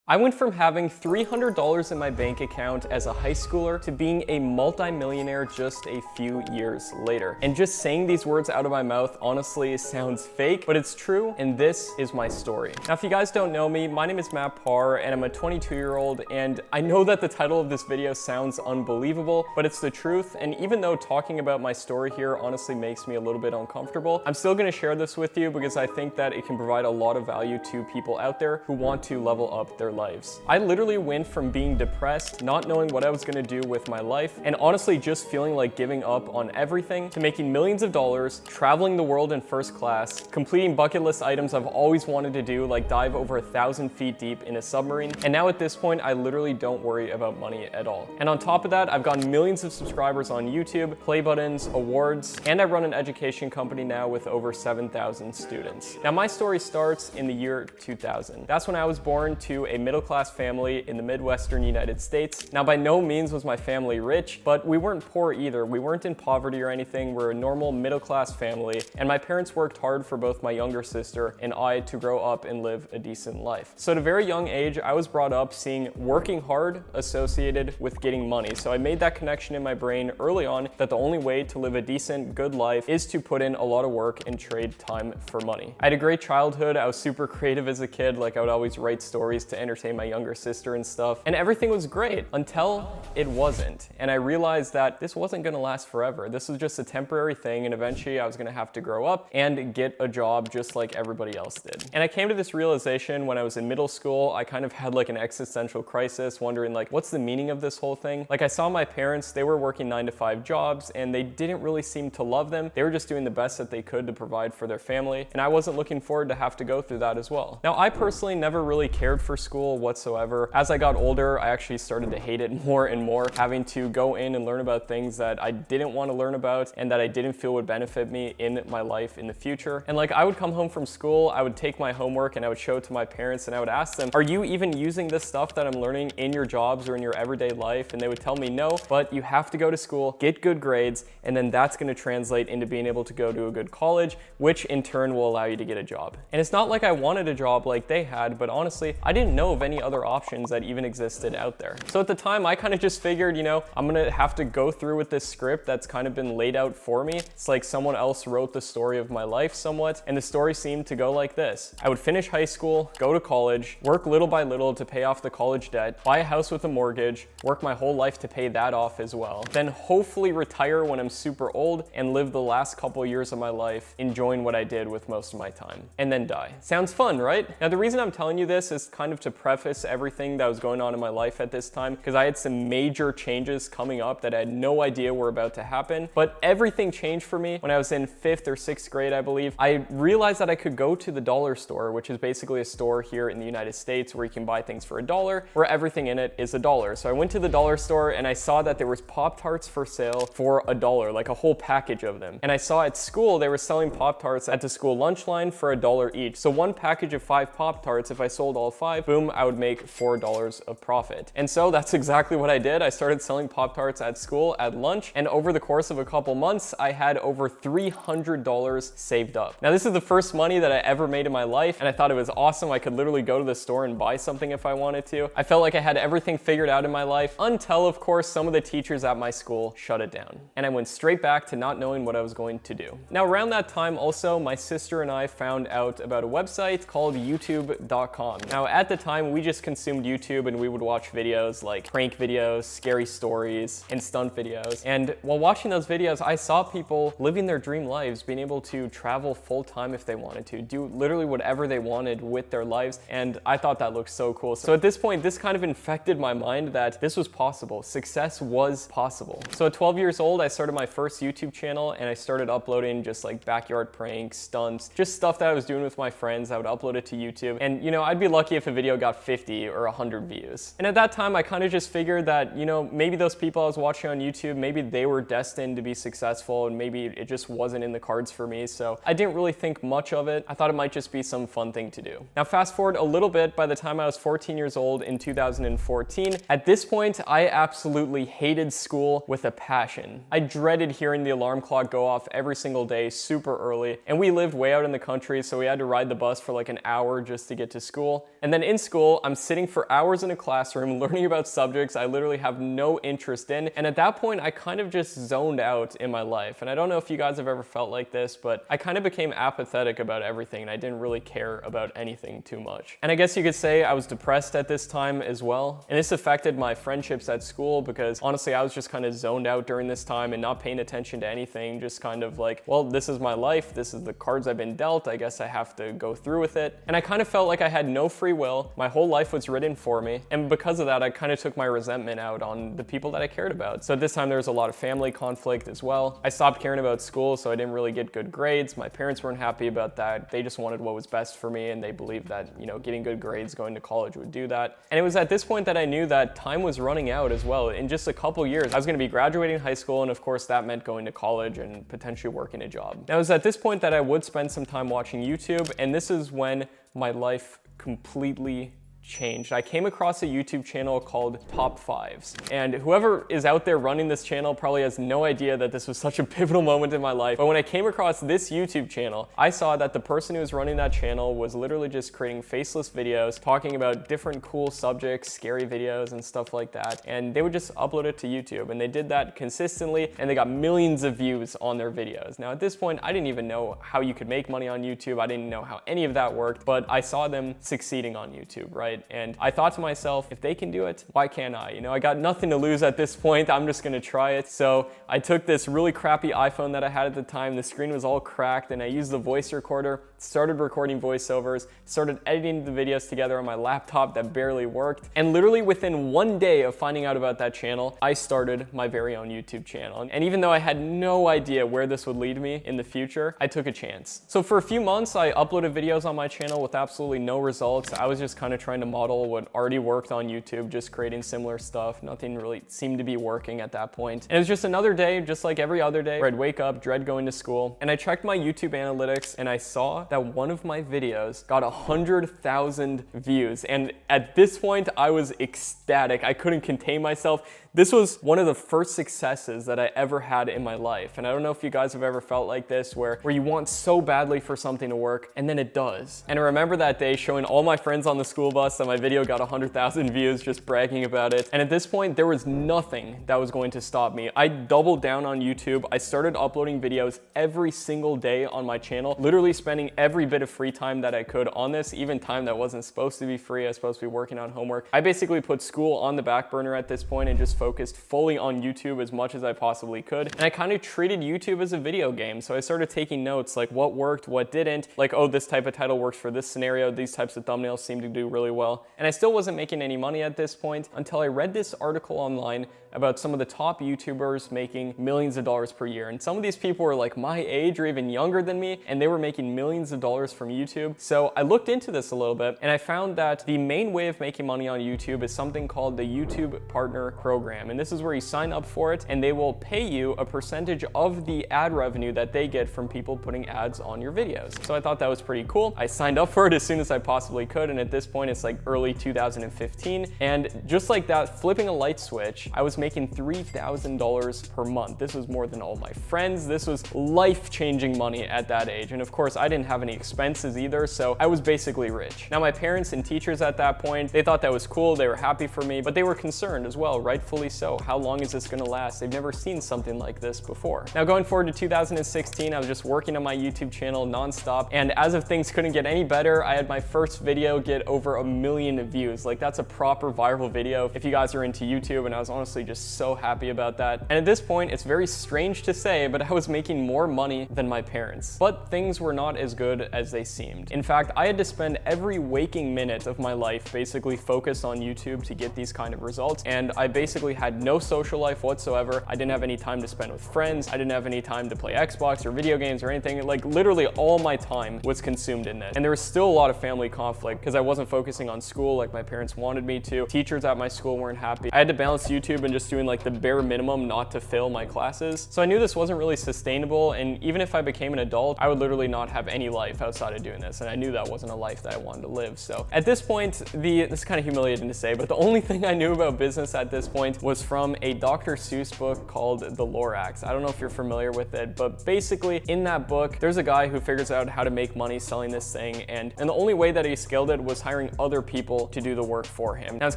I went from having $300 in my bank account as a high schooler to being a multi-millionaire just a few years later. And just saying these words out of my mouth honestly sounds fake, but it's true, and this is my story. Now, if you guys don't know me, my name is Matt Parr, and I'm a 22-year-old, and I know that the title of this video sounds unbelievable, but it's the truth, and even though talking about my story here honestly makes me a little bit uncomfortable, I'm still gonna share this with you because I think that it can provide a lot of value to people out there who want to level up their lives. I literally went from being depressed, not knowing what I was gonna do with my life, and honestly just feeling like giving up on everything, to making millions of dollars, traveling the world in first class, completing bucket list items I've always wanted to do, like dive over 1,000 feet deep in a submarine. And now at this point, I literally don't worry about money at all. And on top of that, I've gotten millions of subscribers on YouTube, play buttons, awards, and I run an education company now with over 7,000 students. Now, my story starts in the year 2000. That's when I was born to a middle-class family in the Midwestern United States. Now, by no means was my family rich, but we weren't poor either. We weren't in poverty or anything. We're a normal middle-class family, and my parents worked hard for both my younger sister and I to grow up and live a decent life. So at a very young age, I was brought up seeing working hard associated with getting money. So I made that connection in my brain early on that the only way to live a decent, good life is to put in a lot of work and trade time for money. I had a great childhood. I was super creative as a kid. Like, I would always write stories to entertain my younger sister and stuff, and everything was great until it wasn't. And I realized that this wasn't gonna last forever. This was just a temporary thing, and eventually I was gonna have to grow up and get a job just like everybody else did. And I came to this realization when I was in middle school. I kind of had like an existential crisis, wondering like, what's the meaning of this whole thing? Like, I saw my parents, they were working 9-to-5 jobs, and they didn't really seem to love them. They were just doing the best that they could to provide for their family, and I wasn't looking forward to have to go through that as well. Now, I personally never really cared for school whatsoever. As I got older, I actually started to hate it more and more, having to go in and learn about things that I didn't want to learn about and that I didn't feel would benefit me in my life in the future. And like, I would come home from school, I would take my homework and I would show it to my parents, and I would ask them, are you even using this stuff that I'm learning in your jobs or in your everyday life? And they would tell me no, but you have to go to school, get good grades, and then that's going to translate into being able to go to a good college, which in turn will allow you to get a job. And it's not like I wanted a job like they had, but honestly, I didn't know of any other options that even existed out there. So at the time, I kind of just figured, you know, I'm gonna have to go through with this script that's kind of been laid out for me. It's like someone else wrote the story of my life somewhat, and the story seemed to go like this. I would finish high school, go to college, work little by little to pay off the college debt, buy a house with a mortgage, work my whole life to pay that off as well, then hopefully retire when I'm super old and live the last couple years of my life enjoying what I did with most of my time, and then die. Sounds fun, right? Now, the reason I'm telling you this is kind of to preface everything that was going on in my life at this time, because I had some major changes coming up that I had no idea were about to happen. But everything changed for me when I was in 5th or 6th grade, I believe. I realized that I could go to the dollar store, which is basically a store here in the United States where you can buy things for $1, where everything in it is $1. So I went to the dollar store and I saw that there was Pop-Tarts for sale for $1, like a whole package of them. And I saw at school they were selling Pop-Tarts at the school lunch line for $1 each. So one package of 5 Pop-Tarts, if I sold all 5, boom, I would make $4 of profit. And so that's exactly what I did. I started selling Pop-Tarts at school at lunch, and over the course of a couple months, I had over $300 saved up. Now, this is the first money that I ever made in my life, and I thought it was awesome. I could literally go to the store and buy something if I wanted to. I felt like I had everything figured out in my life until, of course, some of the teachers at my school shut it down, and I went straight back to not knowing what I was going to do. Now, around that time also, my sister and I found out about a website called YouTube.com. Now, at the time, we just consumed YouTube, and we would watch videos like prank videos, scary stories, and stunt videos. And while watching those videos, I saw people living their dream lives, being able to travel full-time if they wanted to, do literally whatever they wanted with their lives, and I thought that looked so cool. So at this point, this kind of infected my mind that this was possible. Success was possible. So at 12 years old, I started my first YouTube channel, and I started uploading just like backyard pranks, stunts, just stuff that I was doing with my friends. I would upload it to YouTube, and you know, I'd be lucky if a video got 50 or 100 views. And at that time, I kind of just figured that, you know, maybe those people I was watching on YouTube, maybe they were destined to be successful, and maybe it just wasn't in the cards for me. So I didn't really think much of it. I thought it might just be some fun thing to do. Now, fast forward a little bit, by the time I was 14 years old in 2014, at this point, I absolutely hated school with a passion. I dreaded hearing the alarm clock go off every single day super early, and we lived way out in the country, so we had to ride the bus for like an hour just to get to school. And then in school, school, I'm sitting for hours in a classroom learning about subjects I literally have no interest in. And at that point, I kind of just zoned out in my life. And I don't know if you guys have ever felt like this, but I kind of became apathetic about everything and I didn't really care about anything too much. And I guess you could say I was depressed at this time as well. And this affected my friendships at school because honestly, I was just kind of zoned out during this time and not paying attention to anything, just kind of like, well, this is my life, this is the cards I've been dealt, I guess I have to go through with it. And I kind of felt like I had no free will, my whole life was written for me, and because of that, I kind of took my resentment out on the people that I cared about. So at this time, there was a lot of family conflict as well. I stopped caring about school, so I didn't really get good grades. My parents weren't happy about that. They just wanted what was best for me, and they believed that, you know, getting good grades, going to college would do that. And it was at this point that I knew that time was running out as well. In just a couple years, I was going to be graduating high school, and of course, that meant going to college and potentially working a job. Now, it was at this point that I would spend some time watching YouTube, and this is when my life completely changed. I came across a YouTube channel called Top Fives, and whoever is out there running this channel probably has no idea that this was such a pivotal moment in my life. But when I came across this YouTube channel, I saw that the person who was running that channel was literally just creating faceless videos, talking about different cool subjects, scary videos and stuff like that. And they would just upload it to YouTube, and they did that consistently, and they got millions of views on their videos. Now at this point, I didn't even know how you could make money on YouTube. I didn't know how any of that worked, but I saw them succeeding on YouTube, right? And I thought to myself, if they can do it, why can't I? You know, I got nothing to lose at this point. I'm just gonna try it. So I took this really crappy iPhone that I had at the time. The screen was all cracked, and I used the voice recorder, started recording voiceovers, started editing the videos together on my laptop that barely worked. And literally within one day of finding out about that channel, I started my very own YouTube channel. And even though I had no idea where this would lead me in the future, I took a chance. So for a few months, I uploaded videos on my channel with absolutely no results. I was just kind of trying to model what already worked on YouTube, just creating similar stuff. Nothing really seemed to be working at that point. And it was just another day, just like every other day, where I'd wake up, dread going to school, and I checked my YouTube analytics, and I saw that one of my videos got 100,000 views. And at this point, I was ecstatic. I couldn't contain myself. This was one of the first successes that I ever had in my life. And I don't know if you guys have ever felt like this, where you want so badly for something to work, and then it does. And I remember that day showing all my friends on the school bus that my video got 100,000 views, just bragging about it. And at this point, there was nothing that was going to stop me. I doubled down on YouTube. I started uploading videos every single day on my channel, literally spending every bit of free time that I could on this, even time that wasn't supposed to be free. I was supposed to be working on homework. I basically put school on the back burner at this point and just focused fully on YouTube as much as I possibly could. And I kind of treated YouTube as a video game. So I started taking notes, like what worked, what didn't, like, oh, this type of title works for this scenario. These types of thumbnails seem to do really well. And I still wasn't making any money at this point until I read this article online about some of the top YouTubers making millions of dollars per year. And some of these people were like my age or even younger than me, and they were making millions of dollars from YouTube. So I looked into this a little bit, and I found that the main way of making money on YouTube is something called the YouTube Partner Program. And this is where you sign up for it, and they will pay you a percentage of the ad revenue that they get from people putting ads on your videos. So I thought that was pretty cool. I signed up for it as soon as I possibly could, and at this point, it's like early 2015. And just like that, flipping a light switch, I was making $3,000 per month. This was more than all my friends. This was life-changing money at that age. And of course, I didn't have any expenses either, so I was basically rich. Now, my parents and teachers at that point, they thought that was cool. They were happy for me, but they were concerned as well, rightfully so. How long is this gonna last? They've never seen something like this before. Now, going forward to 2016, I was just working on my YouTube channel nonstop, and as if things couldn't get any better, I had my first video get over 1 million views. Like, that's a proper viral video if you guys are into YouTube, and I was honestly just so happy about that. And at this point, it's very strange to say, but I was making more money than my parents. But things were not as good as they seemed. In fact, I had to spend every waking minute of my life basically focused on YouTube to get these kind of results, and I basically had no social life whatsoever. I didn't have any time to spend with friends. I didn't have any time to play Xbox or video games or anything. Like, literally all my time was consumed in this. And there was still a lot of family conflict because I wasn't focusing on school like my parents wanted me to. Teachers at my school weren't happy. I had to balance YouTube and just doing like the bare minimum not to fail my classes. So I knew this wasn't really sustainable, and even if I became an adult, I would literally not have any life outside of doing this, and I knew that wasn't a life that I wanted to live. So at this point, this is kind of humiliating to say, but the only thing I knew about business at this point was from a Dr. Seuss book called The Lorax. I don't know if you're familiar with it, but basically in that book, there's a guy who figures out how to make money selling this thing, and the only way that he scaled it was hiring other people to do the work for him. Now, it's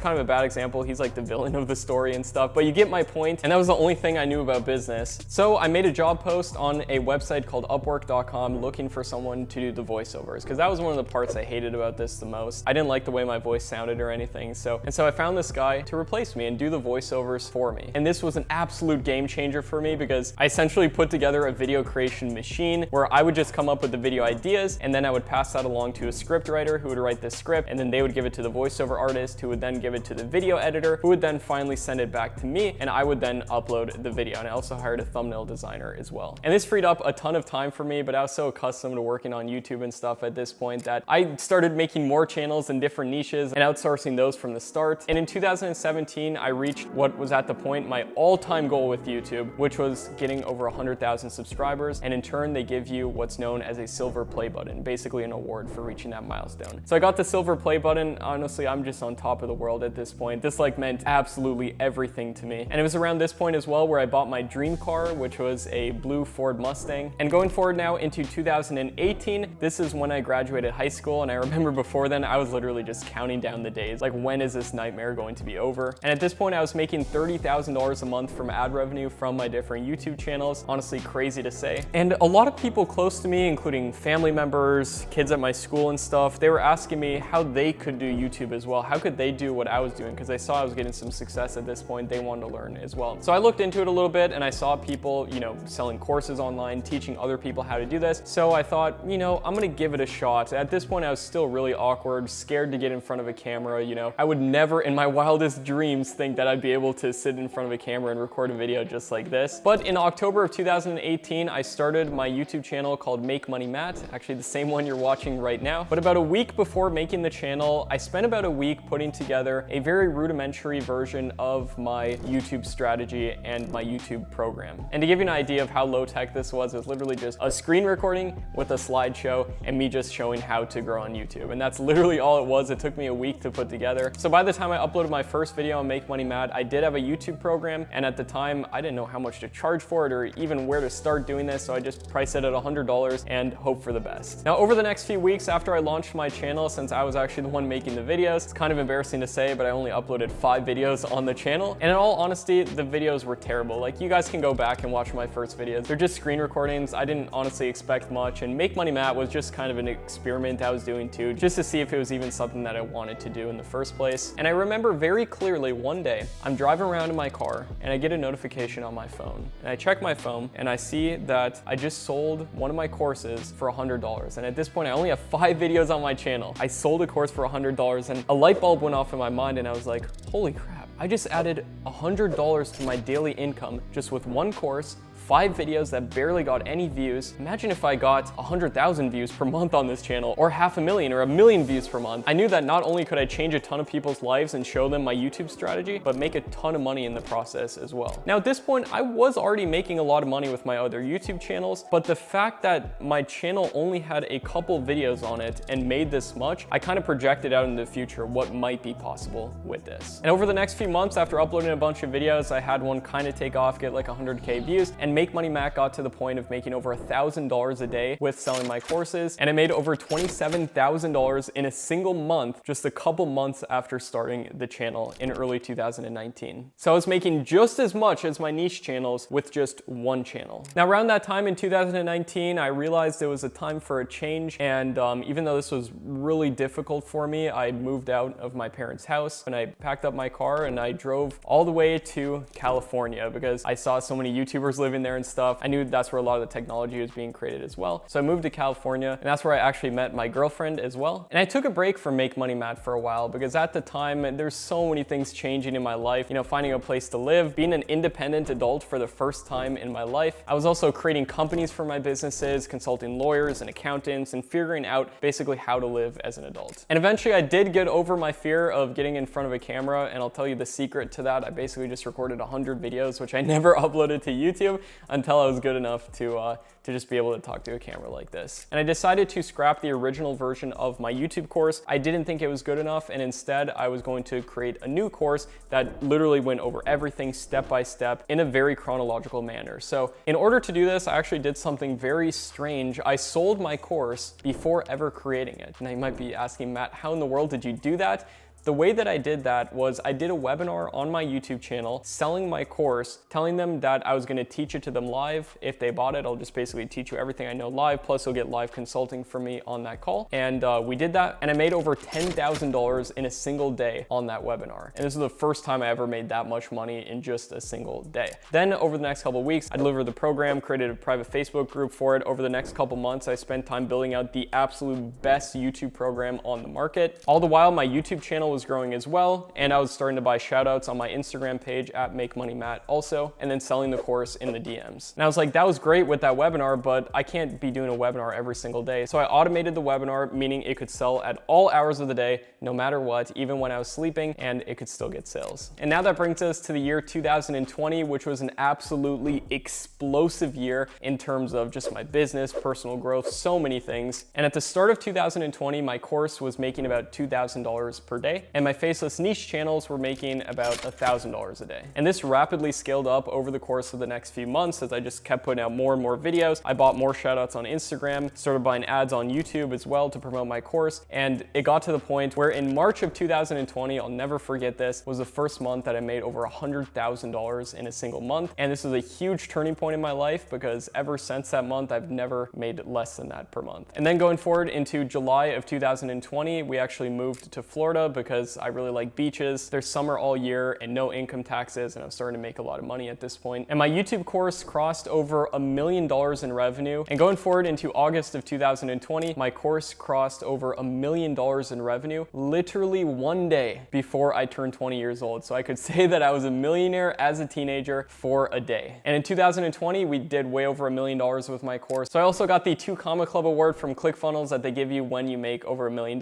kind of a bad example. He's like the villain of the story and stuff, but you get my point, and that was the only thing I knew about business. So I made a job post on a website called Upwork.com looking for someone to do the voiceovers, because that was one of the parts I hated about this the most. I didn't like the way my voice sounded or anything, so I found this guy to replace me and do the voiceovers for me. And this was an absolute game changer for me, because I essentially put together a video creation machine where I would just come up with the video ideas, and then I would pass that along to a script writer who would write the script, and then they would give it to the voiceover artist who would then give it to the video editor who would then finally send it back to me, and I would then upload the video. And I also hired a thumbnail designer as well. And this freed up a ton of time for me, but I was so accustomed to working on YouTube and stuff at this point that I started making more channels in different niches and outsourcing those from the start. And in 2017, I reached what was at the point my all-time goal with YouTube, which was getting over 100,000 subscribers. And in turn, they give you what's known as a silver play button, basically an award for reaching that milestone. So I got the silver play button. Honestly, I'm just on top of the world at this point. This like meant absolutely everything to me. And it was around this point as well where I bought my dream car, which was a blue Ford Mustang. And going forward now into 2018, this is when I graduated high school. And I remember before then, I was literally just counting down the days. Like, when is this nightmare going to be over? And at this point, I was making $30,000 a month from ad revenue from my different YouTube channels. Honestly, crazy to say. And a lot of people close to me, including family members, kids at my school and stuff, they were asking me how they could do YouTube as well. How could they do what I was doing? Because they saw I was getting some success at this point. They wanted to learn as well. So I looked into it a little bit, and I saw people, you know, selling courses online, teaching other people how to do this. So I thought, you know, I'm gonna give it a shot. At this point, I was still really awkward, scared to get in front of a camera. You know, I would never in my wildest dreams think that I'd be able to sit in front of a camera and record a video just like this. But in October of 2018, I started my YouTube channel called Make Money Matt, actually the same one you're watching right now. But about a week before making the channel, I spent about a week putting together a very rudimentary version of my YouTube strategy and my YouTube program. And to give you an idea of how low tech this was, it was literally just a screen recording with a slideshow and me just showing how to grow on YouTube. And that's literally all it was. It took me a week to put together. So by the time I uploaded my first video on Make Money Matt, I did have a YouTube program. And at the time, I didn't know how much to charge for it or even where to start doing this. So I just priced it at $100 and hope for the best. Now, over the next few weeks after I launched my channel, since I was actually the one making the videos, it's kind of embarrassing to say, but I only uploaded 5 videos on the channel. And in all honesty, the videos were terrible. Like, you guys can go back and watch my first videos. They're just screen recordings. I didn't honestly expect much. And Make Money Matt was just kind of an experiment I was doing too, just to see if it was even something that I wanted to do in the first place. And I remember very clearly one day, I'm driving around in my car and I get a notification on my phone. And I check my phone and I see that I just sold one of my courses for $100. And at this point, I only have 5 videos on my channel. I sold a course for $100 and a light bulb went off in my mind and I was like, holy crap, I just added $100 to my daily income just with one course, 5 videos that barely got any views. Imagine if I got 100,000 views per month on this channel, or 500,000 or 1 million views per month. I knew that not only could I change a ton of people's lives and show them my YouTube strategy, but make a ton of money in the process as well. Now at this point, I was already making a lot of money with my other YouTube channels, but the fact that my channel only had a couple videos on it and made this much, I kind of projected out into the future what might be possible with this. And over the next few months, after uploading a bunch of videos, I had one kind of take off, get like 100K views, and Make Money Matt got to the point of making over $1,000 a day with selling my courses. And I made over $27,000 in a single month, just a couple months after starting the channel in early 2019. So I was making just as much as my niche channels with just one channel. Now around that time in 2019, I realized it was a time for a change. And even though this was really difficult for me, I moved out of my parents' house and I packed up my car and I drove all the way to California because I saw so many YouTubers living there and stuff. I knew that's where a lot of the technology was being created as well. So I moved to California and that's where I actually met my girlfriend as well. And I took a break from Make Money Matt for a while because at the time, there's so many things changing in my life. You know, finding a place to live, being an independent adult for the first time in my life. I was also creating companies for my businesses, consulting lawyers and accountants, and figuring out basically how to live as an adult. And eventually I did get over my fear of getting in front of a camera, and I'll tell you the secret to that. I basically just recorded 100 videos, which I never uploaded to YouTube. until I was good enough to just be able to talk to a camera like this. And I decided to scrap the original version of my YouTube course. I didn't think it was good enough, and instead I was going to create a new course that literally went over everything step by step in a very chronological manner. So in order to do this, I actually did something very strange. I sold my course before ever creating it. Now you might be asking, Matt, how in the world did you do that? The way that I did that was I did a webinar on my YouTube channel selling my course, telling them that I was going to teach it to them live. If they bought it, I'll just basically teach you everything I know live, plus you'll get live consulting from me on that call. And we did that, and I made over $10,000 in a single day on that webinar. And this is the first time I ever made that much money in just a single day. Then over the next couple of weeks, I delivered the program, created a private Facebook group for it. Over the next couple months, I spent time building out the absolute best YouTube program on the market. All the while, my YouTube channel was growing as well, and I was starting to buy shout outs on my Instagram page at MakeMoneyMatt also, and then selling the course in the DMs. And I was like, that was great with that webinar, but I can't be doing a webinar every single day. So I automated the webinar, meaning it could sell at all hours of the day, no matter what, even when I was sleeping, and it could still get sales. And now that brings us to the year 2020, which was an absolutely explosive year in terms of just my business, personal growth, so many things. And at the start of 2020, my course was making about $2,000 per day, and my Faceless Niche channels were making about $1,000 a day. And this rapidly scaled up over the course of the next few months as I just kept putting out more and more videos. I bought more shoutouts on Instagram, started buying ads on YouTube as well to promote my course. And it got to the point where in March of 2020, I'll never forget this, was the first month that I made over $100,000 in a single month. And this was a huge turning point in my life because ever since that month, I've never made less than that per month. And then going forward into July of 2020, we actually moved to Florida because I really like beaches. There's summer all year and no income taxes, and I'm starting to make a lot of money at this point. And my YouTube course crossed over $1 million in revenue. And going forward into August of 2020, my course crossed over $1 million in revenue, literally one day before I turned 20 years old. So I could say that I was a millionaire as a teenager for a day. And in 2020, we did way over $1 million with my course. So I also got the 2 Comma Club award from ClickFunnels that they give you when you make over $1 million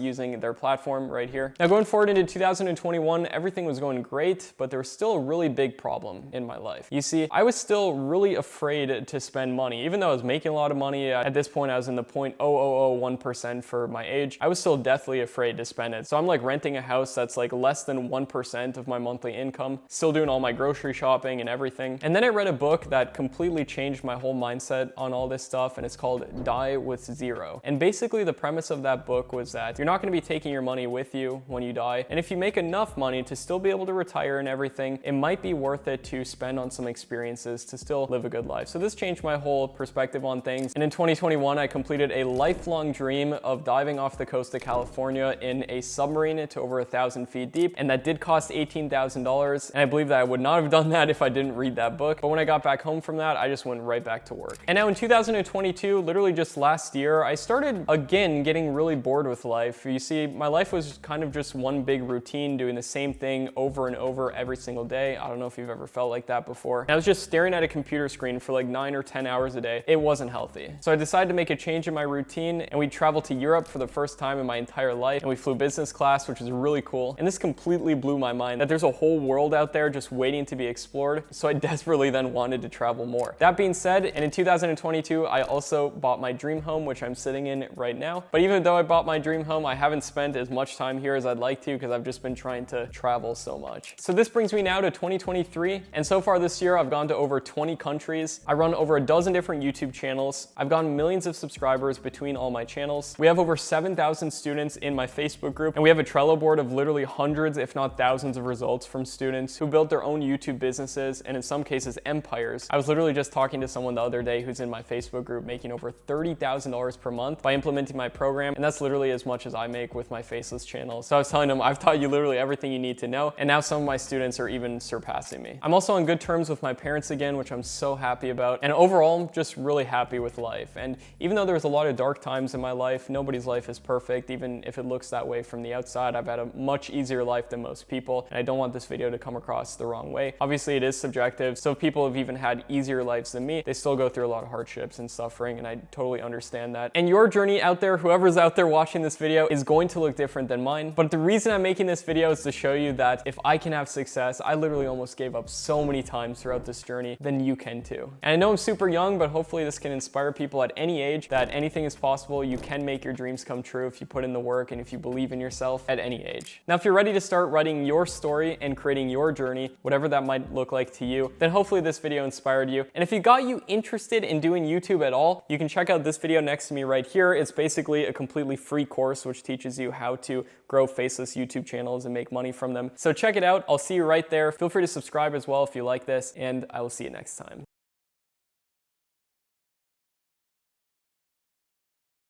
using their platform right here. Now going forward into 2021, everything was going great, but there was still a really big problem in my life. You see, I was still really afraid to spend money. Even though I was making a lot of money, at this point I was in the 0.0001% for my age, I was still deathly afraid to spend it. So I'm like renting a house that's like less than 1% of my monthly income, still doing all my grocery shopping and everything. And then I read a book that completely changed my whole mindset on all this stuff, and it's called Die with Zero. And basically the premise of that book was that you're not going to be taking your money with you when you die. And if you make enough money to still be able to retire and everything, it might be worth it to spend on some experiences to still live a good life. So this changed my whole perspective on things. And in 2021, I completed a lifelong dream of diving off the coast of California in a submarine to over 1,000 feet deep. And that did cost $18,000. And I believe that I would not have done that if I didn't read that book. But when I got back home from that, I just went right back to work. And now in 2022, literally just last year, I started again getting really bored with life. You see, my life was kind of just one big routine, doing the same thing over and over every single day. I don't know if you've ever felt like that before. And I was just staring at a computer screen for like 9 or 10 hours a day. It wasn't healthy. So I decided to make a change in my routine, and we traveled to Europe for the first time in my entire life. And we flew business class, which was really cool. And this completely blew my mind that there's a whole world out there just waiting to be explored. So I desperately then wanted to travel more. That being said, and in 2022, I also bought my dream home, which I'm sitting in right now. But even though I bought my dream home, I haven't spent as much time here as I'd like to because I've just been trying to travel so much. So this brings me now to 2023. And so far this year, I've gone to over 20 countries. I run over a dozen different YouTube channels. I've gotten millions of subscribers between all my channels. We have over 7,000 students in my Facebook group, and we have a Trello board of literally hundreds, if not thousands of results from students who built their own YouTube businesses, and in some cases, empires. I was literally just talking to someone the other day who's in my Facebook group making over $30,000 per month by implementing my program, and that's literally as much as I make with my Faceless channel. So I was telling them, I've taught you literally everything you need to know, and now some of my students are even surpassing me. I'm also on good terms with my parents again, which I'm so happy about, and overall, I'm just really happy with life. And even though there's a lot of dark times in my life, nobody's life is perfect, even if it looks that way from the outside. I've had a much easier life than most people, and I don't want this video to come across the wrong way. Obviously, it is subjective, so if people have even had easier lives than me, they still go through a lot of hardships and suffering, and I totally understand that. And your journey out there, whoever's out there watching this video, is going to look different than mine, but But the reason I'm making this video is to show you that if I can have success, I literally almost gave up so many times throughout this journey, then you can too. And I know I'm super young, but hopefully this can inspire people at any age that anything is possible. You can make your dreams come true if you put in the work and if you believe in yourself at any age. Now, if you're ready to start writing your story and creating your journey, whatever that might look like to you, then hopefully this video inspired you. And if it got you interested in doing YouTube at all, you can check out this video next to me right here. It's basically a completely free course which teaches you how to grow faceless YouTube channels and make money from them. So check it out. I'll see you right there. Feel free to subscribe as well if you like this, and I will see you next time.